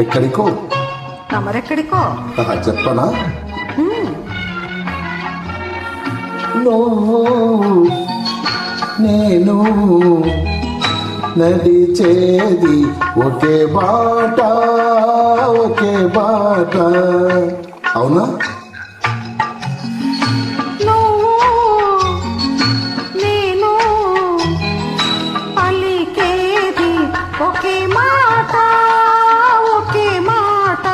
ఎక్కడికో? తమరెక్కడికో? చెప్పనా? నువ్వు నేను నడిచేది ఒకే బాట, ఒకే బాట. అవునా? నేను పలికేది ఒకే మాట, ఒకే మాట.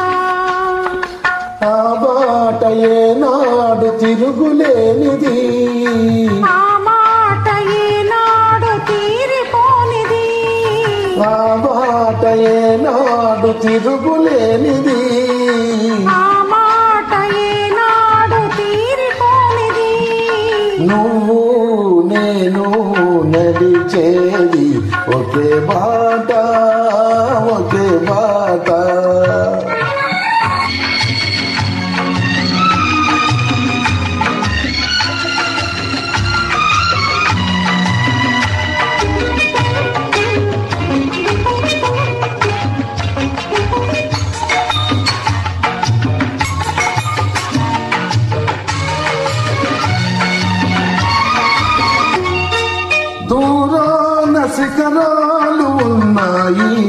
ఆ బాట ఏనాడు తిరుగులేనిది, ఆ మాట ఏనాడు తీరిపోనిది, ఆ బాట ఏనాడు తిరుగులేనిది, ఆ మాట ఏనాడు తీరిపోనిది. నువ్వు నేను నడిచేది ఒకే బాట, ఒకే బాట. దూరాన శిఖరాలు ఉన్నాయి,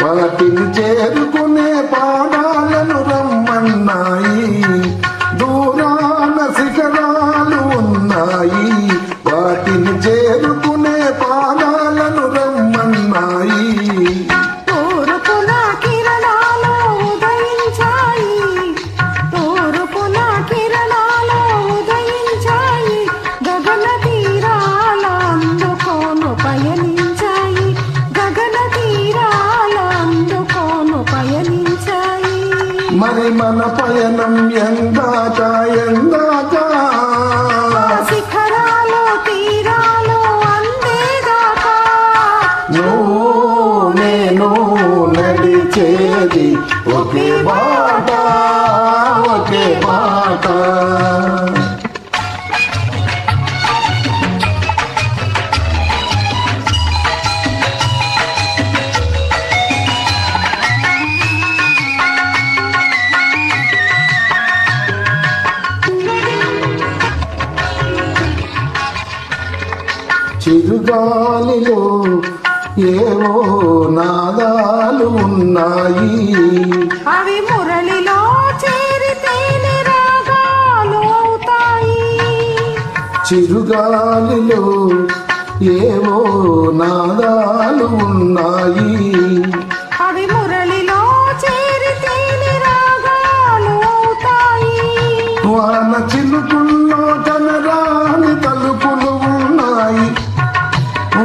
వాటిని చేరుకునే పాదాలను రమ్మన్నాయి. దూరాన శిఖరాలు ఉన్నాయి, వాటిని చేరుకునే పాదాలను రమ్మన్నాయి. తూర్పున కిరణాలు ఉదయించాయి, తూర్పున కిరణాలు ఉదయించాయి. గగన తీరాల అందుకోను పయనించాయి, గగన తీరాల అందుకోను పయనించాయి. మరి మన పయనం ఎందాక, ఎందాక? శిఖరాలు తీరాలు అందేదాకా. నువ్వు నేను నడిచేది ఒకే బాట, ఒకే బాట. చిరుగాలిలో ఏవో నాదాలు ఉన్నాయి, అవి మురళిలో చేరితేనే రాగాలు అవుతాయి. చిరుగాలిలో ఏవో నాదాలు ఉన్నాయి, అవి మురళిలో చేరితేనే రాగాలు అవుతాయి. వాన చిలుకుల్లో కనరాని తలుపులు ఉన్నాయి,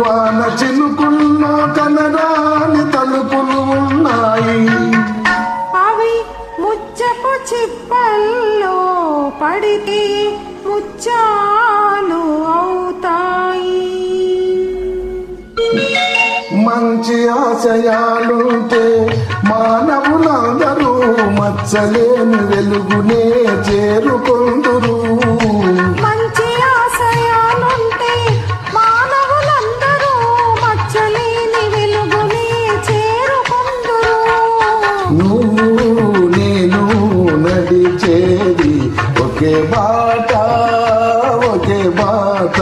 వాన చిలుకుల్లో కనరాని తలుపులు ఉన్నాయి. అవి ముచ్చపు చిప్పల్లో పడితే ముచ్చాలు అవుతాయి. మంచి ఆశయాలుంటే మానవులందరూ మచ్చలేని వెలుగునే చేరుకొందురు. మంచి ఆశయాలుంటే మానవులందరూ మచ్చలేని వెలుగునే చేరుకొందురు. నువ్వు నేను నడిచేది ఒకే బాట, ఒకే బాట.